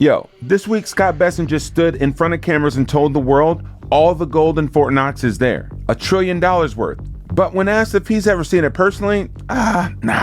Yo, this week Scott Bessent just stood in front of cameras and told the world all the gold in Fort Knox is there, $1 trillion worth. But when asked if he's ever seen it personally,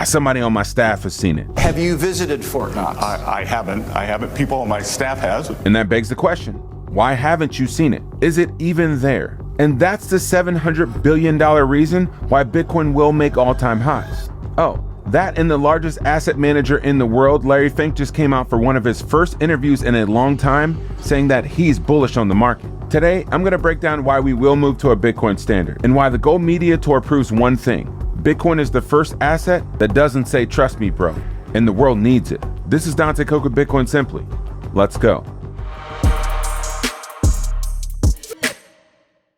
somebody on my staff has seen it. Have you visited Fort Knox? I haven't. People on my staff has. And that begs the question, why haven't you seen it? Is it even there? And that's the $700 billion reason why Bitcoin will make all-time highs. Oh, that and the largest asset manager in the world, Larry Fink, just came out for one of his first interviews in a long time, saying that he's bullish on the market. Today, I'm going to break down why we will move to a Bitcoin standard and why the Gold Media Tour proves one thing. Bitcoin is the first asset that doesn't say, "Trust me, bro," and the world needs it. This is Dante Cook with Bitcoin Simply. Let's go.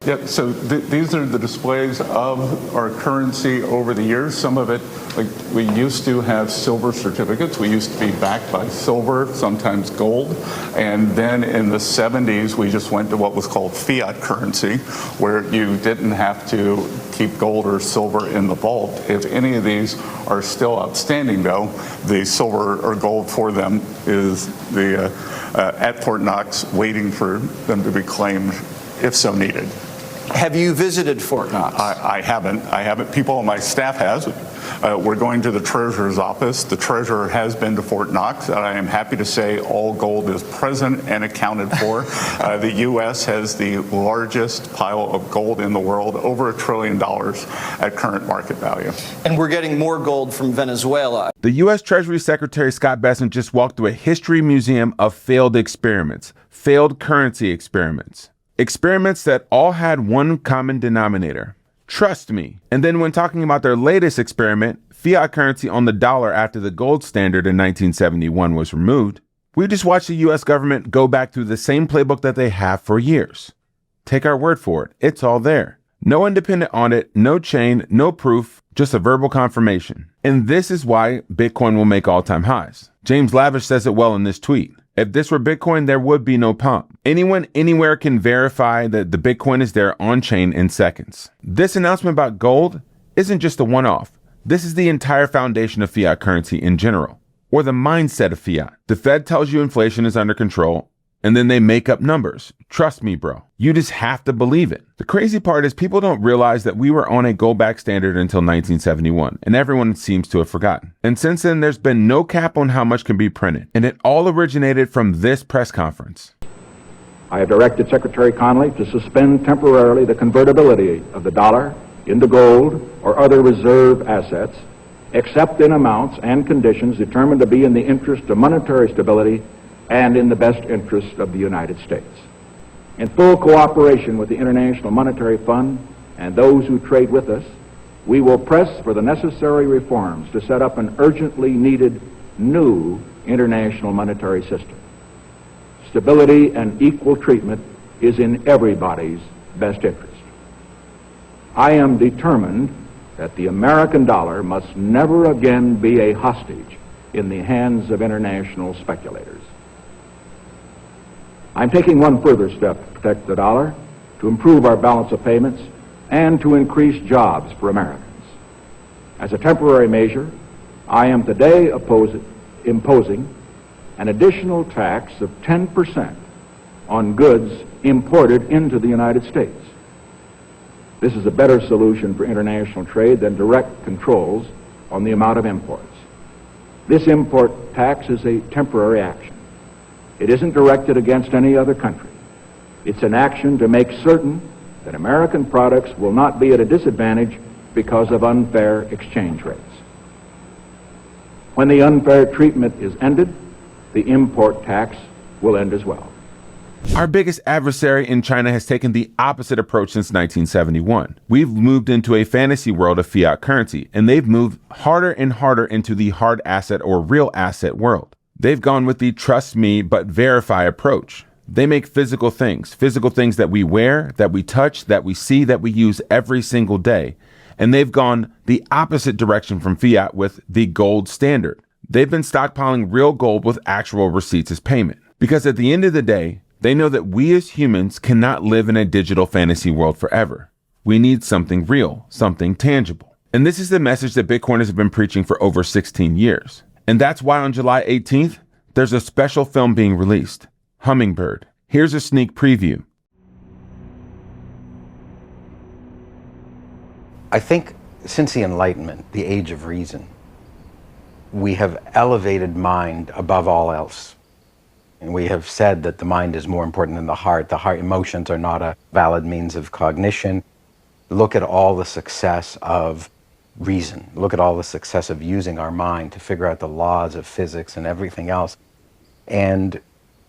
Yep, so these are the displays of our currency over the years. Some of it, like we used to have silver certificates. We used to be backed by silver, sometimes gold. And then in the 70s, we just went to what was called fiat currency, where you didn't have to keep gold or silver in the vault. If any of these are still outstanding, though, the silver or gold for them is at Fort Knox, waiting for them to be claimed if so needed. Have you visited Fort Knox? I haven't. People on my staff has. We're going to the Treasurer's office. The Treasurer has been to Fort Knox, and I am happy to say all gold is present and accounted for. The U.S. has the largest pile of gold in the world, over $1 trillion at current market value. And we're getting more gold from Venezuela. The U.S. Treasury Secretary Scott Bessent just walked through a history museum of failed experiments, failed currency experiments. Experiments that all had one common denominator: trust me. And then when talking about their latest experiment, fiat currency on the dollar after the gold standard in 1971 was removed, we just watched the US government go back through the same playbook that they have for years. Take our word for it, it's all there. No independent audit, no chain, no proof, just a verbal confirmation. And this is why Bitcoin will make all-time highs. James Lavish says it well in this tweet. If this were Bitcoin, there would be no pump. Anyone, anywhere can verify that the Bitcoin is there on chain in seconds. This announcement about gold isn't just a one-off. This is the entire foundation of fiat currency in general, or the mindset of fiat. The Fed tells you inflation is under control, and then they make up numbers. Trust me, bro. You just have to believe it. The crazy part is people don't realize that we were on a gold-backed standard until 1971, and everyone seems to have forgotten. And since then, there's been no cap on how much can be printed, and it all originated from this press conference. I have directed Secretary Connally to suspend temporarily the convertibility of the dollar into gold or other reserve assets, except in amounts and conditions determined to be in the interest of monetary stability and in the best interest of the United States. In full cooperation with the International Monetary Fund and those who trade with us, we will press for the necessary reforms to set up an urgently needed new international monetary system. Stability and equal treatment is in everybody's best interest. I am determined that the American dollar must never again be a hostage in the hands of international speculators. I'm taking one further step to protect the dollar, to improve our balance of payments, and to increase jobs for Americans. As a temporary measure, I am today imposing an additional tax of 10% on goods imported into the United States. This is a better solution for international trade than direct controls on the amount of imports. This import tax is a temporary action. It isn't directed against any other country. It's an action to make certain that American products will not be at a disadvantage because of unfair exchange rates. When the unfair treatment is ended, the import tax will end as well. Our biggest adversary in China has taken the opposite approach since 1971. We've moved into a fantasy world of fiat currency, and they've moved harder and harder into the hard asset or real asset world. They've gone with the trust me but verify approach. They make physical things that we wear, that we touch, that we see, that we use every single day. And they've gone the opposite direction from fiat with the gold standard. They've been stockpiling real gold with actual receipts as payment. Because at the end of the day, they know that we as humans cannot live in a digital fantasy world forever. We need something real, something tangible. And this is the message that Bitcoiners have been preaching for over 16 years. And that's why on July 18th, there's a special film being released, Hummingbird. Here's a sneak preview. I think since the Enlightenment, the age of reason, we have elevated mind above all else. And we have said that the mind is more important than the heart. The heart emotions are not a valid means of cognition. Look at all the success of reason. Look at all the success of using our mind to figure out the laws of physics and everything else. And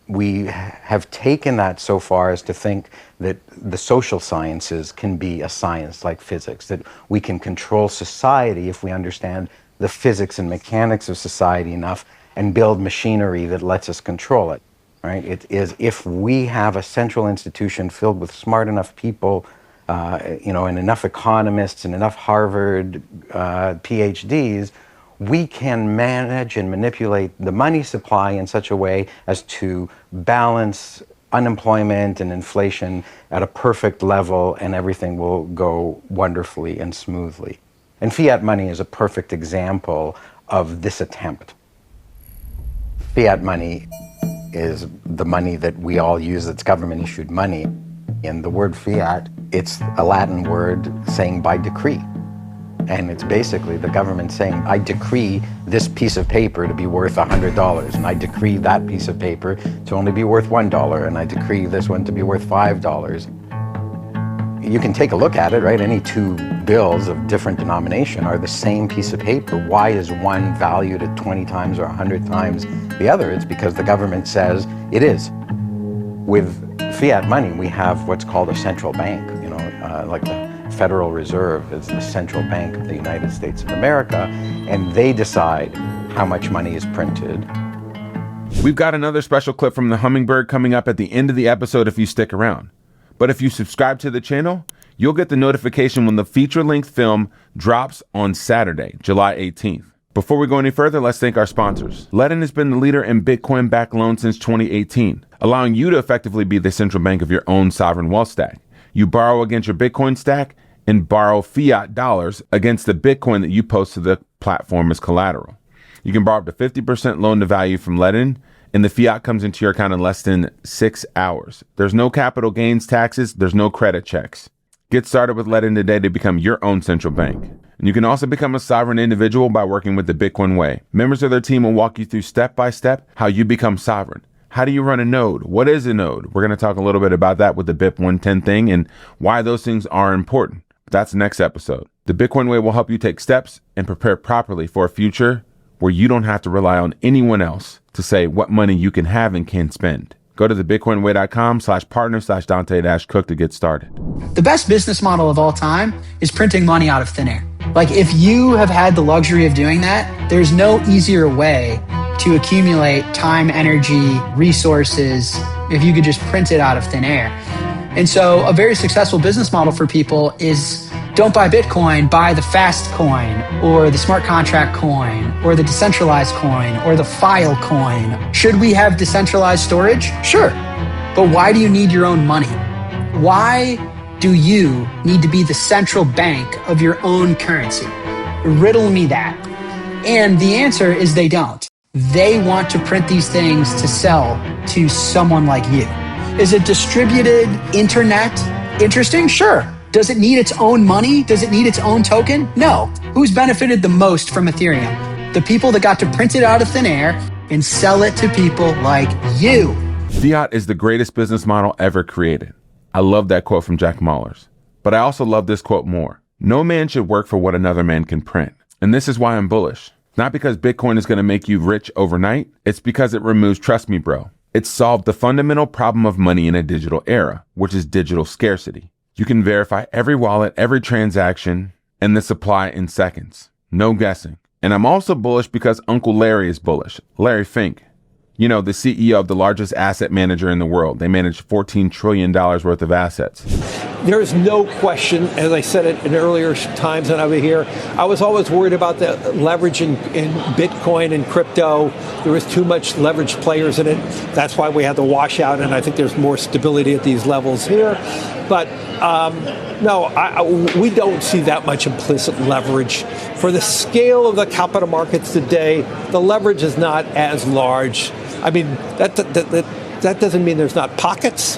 we have taken that so far as to think that the social sciences can be a science like physics, that we can control society if we understand the physics and mechanics of society enough and build machinery that lets us control it, right? It is if we have a central institution filled with smart enough people, and enough economists and enough Harvard PhDs, we can manage and manipulate the money supply in such a way as to balance unemployment and inflation at a perfect level, and everything will go wonderfully and smoothly. And fiat money is a perfect example of this attempt. Fiat money is the money that we all use, that's government-issued money. And the word fiat, it's a Latin word saying by decree. And it's basically the government saying, I decree this piece of paper to be worth $100, and I decree that piece of paper to only be worth $1, and I decree this one to be worth $5. You can take a look at it, right? Any two bills of different denomination are the same piece of paper. Why is one valued at 20 times or 100 times the other? It's because the government says it is. With fiat money, we have what's called a central bank, like the Federal Reserve is the central bank of the United States of America, and they decide how much money is printed. We've got another special clip from the Hummingbird coming up at the end of the episode if you stick around. But if you subscribe to the channel, you'll get the notification when the feature-length film drops on Saturday, July 18th. Before we go any further, let's thank our sponsors. Ledn has been the leader in Bitcoin-backed loans since 2018, allowing you to effectively be the central bank of your own sovereign wealth stack. You borrow against your Bitcoin stack and borrow fiat dollars against the Bitcoin that you post to the platform as collateral. You can borrow up to 50% loan to value from Ledn, and the fiat comes into your account in less than 6 hours. There's no capital gains taxes. There's no credit checks. Get started with Ledn today to become your own central bank. And you can also become a sovereign individual by working with the Bitcoin way. Members of their team will walk you through step by step how you become sovereign. How do you run a node? What is a node? We're going to talk a little bit about that with the BIP 110 thing and why those things are important. But that's the next episode. The Bitcoin way will help you take steps and prepare properly for a future where you don't have to rely on anyone else to say what money you can have and can spend. Go to thebitcoinway.com/partner/Dante-Cook to get started. The best business model of all time is printing money out of thin air. Like, if you have had the luxury of doing that, there's no easier way to accumulate time, energy, resources if you could just print it out of thin air. And so a very successful business model for people is don't buy Bitcoin, buy the fast coin or the smart contract coin or the decentralized coin or the file coin. Should we have decentralized storage? Sure. But why do you need your own money? Why do you need to be the central bank of your own currency? Riddle me that. And the answer is they don't. They want to print these things to sell to someone like you. Is a distributed internet interesting? Sure. Does it need its own money? Does it need its own token? No. Who's benefited the most from Ethereum? The people that got to print it out of thin air and sell it to people like you. Fiat is the greatest business model ever created. I love that quote from Jack Mallers. But I also love this quote more. No man should work for what another man can print. And this is why I'm bullish. Not because Bitcoin is going to make you rich overnight. It's because it removes trust me, bro. It solved the fundamental problem of money in a digital era, which is digital scarcity. You can verify every wallet, every transaction, and the supply in seconds. No guessing. And I'm also bullish because Uncle Larry is bullish. Larry Fink. You know, the CEO of the largest asset manager in the world. They manage $14 trillion worth of assets. There is no question, as I said it in earlier times when I was here, I was always worried about the leverage in Bitcoin and crypto. There was too much leverage players in it. That's why we had the washout, and I think there's more stability at these levels here. But we don't see that much implicit leverage. For the scale of the capital markets today, the leverage is not as large. I mean, that doesn't mean there's not pockets.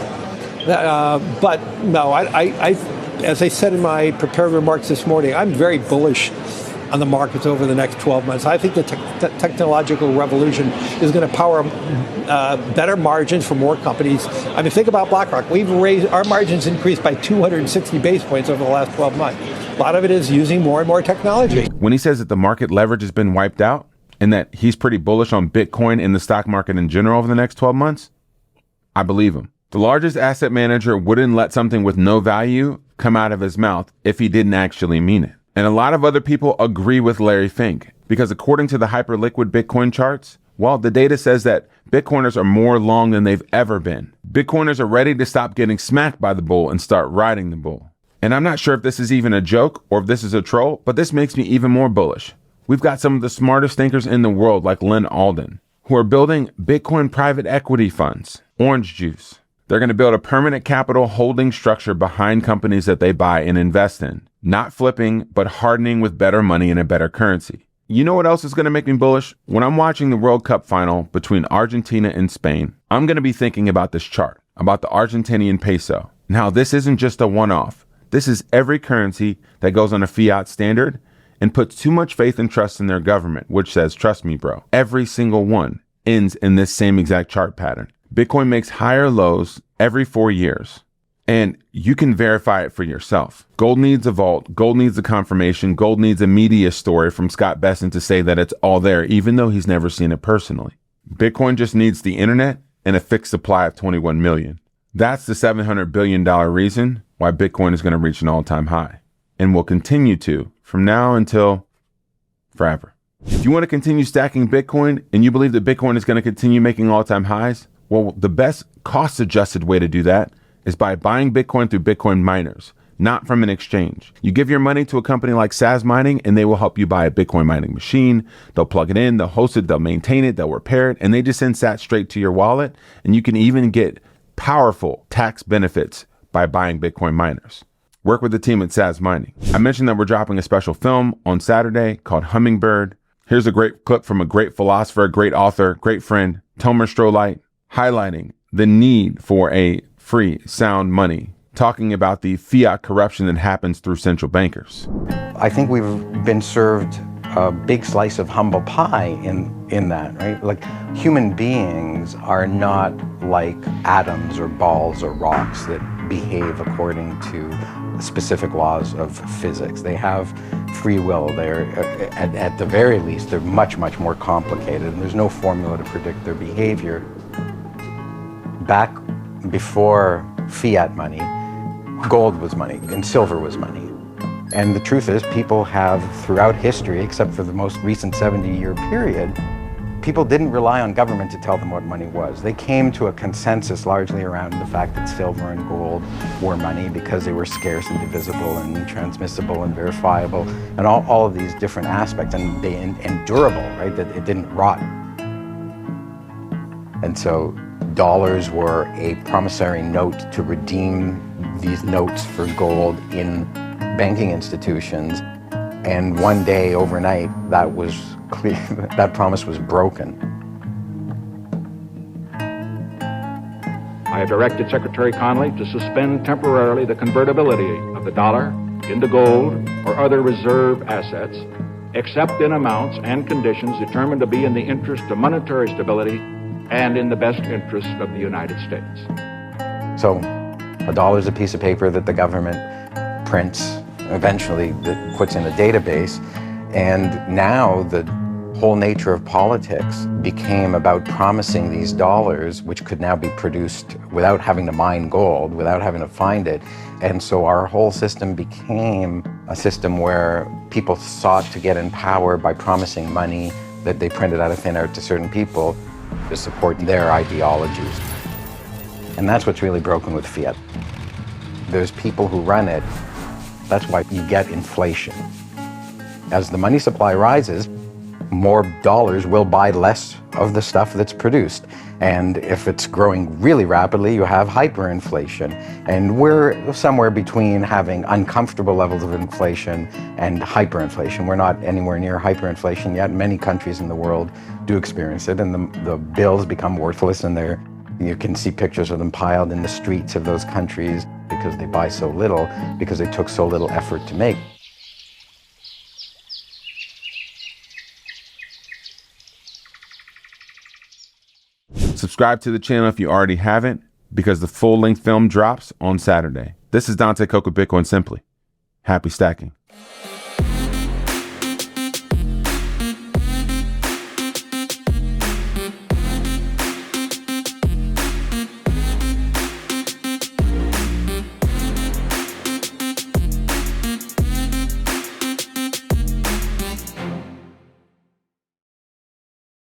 But no, as I said in my prepared remarks this morning, I'm very bullish on the markets over the next 12 months. I think the technological revolution is going to power better margins for more companies. I mean, think about BlackRock. Our margins increased by 260 basis points over the last 12 months. A lot of it is using more and more technology. When he says that the market leverage has been wiped out and that he's pretty bullish on Bitcoin and the stock market in general over the next 12 months, I believe him. The largest asset manager wouldn't let something with no value come out of his mouth if he didn't actually mean it. And a lot of other people agree with Larry Fink because according to the hyperliquid Bitcoin charts, well, the data says that Bitcoiners are more long than they've ever been. Bitcoiners are ready to stop getting smacked by the bull and start riding the bull. And I'm not sure if this is even a joke or if this is a troll, but this makes me even more bullish. We've got some of the smartest thinkers in the world like Ledn who are building Bitcoin private equity funds, orange juice. They're going to build a permanent capital holding structure behind companies that they buy and invest in. Not flipping, but hardening with better money and a better currency. You know what else is going to make me bullish? When I'm watching the World Cup final between Argentina and Spain, I'm going to be thinking about this chart, about the Argentinian peso. Now, this isn't just a one-off. This is every currency that goes on a fiat standard and puts too much faith and trust in their government, which says, trust me, bro. Every single one ends in this same exact chart pattern. Bitcoin makes higher lows every 4 years. And you can verify it for yourself. Gold needs a vault. Gold needs a confirmation. Gold needs a media story from Scott Bessent to say that it's all there, even though he's never seen it personally. Bitcoin just needs the internet and a fixed supply of 21 million. That's the $700 billion reason why Bitcoin is going to reach an all-time high and will continue to from now until forever. If you want to continue stacking Bitcoin and you believe that Bitcoin is going to continue making all-time highs, well, the best cost-adjusted way to do that is by buying Bitcoin through Bitcoin miners, not from an exchange. You give your money to a company like SAS Mining and they will help you buy a Bitcoin mining machine. They'll plug it in, they'll host it, they'll maintain it, they'll repair it, and they just send sats straight to your wallet. And you can even get powerful tax benefits by buying Bitcoin miners. Work with the team at SAS Mining. I mentioned that we're dropping a special film on Saturday called Hummingbird. Here's a great clip from a great philosopher, great author, great friend, Tomer Strolight, highlighting the need for a free, sound money, talking about the fiat corruption that happens through central bankers. I think we've been served a big slice of humble pie in that, right? Like, human beings are not like atoms or balls or rocks that behave according to specific laws of physics. They have free will. They're, at the very least, they're much, much more complicated, and there's no formula to predict their behavior. Back before fiat money, gold was money and silver was money. And the truth is, people have, throughout history, except for the most recent 70-year period, people didn't rely on government to tell them what money was. They came to a consensus largely around the fact that silver and gold were money because they were scarce and divisible and transmissible and verifiable and all of these different aspects, and durable, right? That it didn't rot. And so dollars were a promissory note to redeem these notes for gold in banking institutions. And one day, overnight, that was clear, that promise was broken. I have directed Secretary Connally to suspend temporarily the convertibility of the dollar into gold or other reserve assets, except in amounts and conditions determined to be in the interest of monetary stability and in the best interest of the United States. So a dollar is a piece of paper that the government prints, eventually that puts in a database, and now the whole nature of politics became about promising these dollars, which could now be produced without having to mine gold, without having to find it. And so our whole system became a system where people sought to get in power by promising money that they printed out of thin air to certain people to support their ideologies. And that's what's really broken with fiat. There's people who run it. That's why you get inflation. As the money supply rises, more dollars will buy less of the stuff that's produced. And if it's growing really rapidly, you have hyperinflation. And we're somewhere between having uncomfortable levels of inflation and hyperinflation. We're not anywhere near hyperinflation yet. Many countries in the world do experience it, and the bills become worthless, and you can see pictures of them piled in the streets of those countries because they buy so little, because they took so little effort to make. Subscribe to the channel if you already haven't, because the full-length film drops on Saturday. This is Dante Coco, Bitcoin Simply. Happy stacking.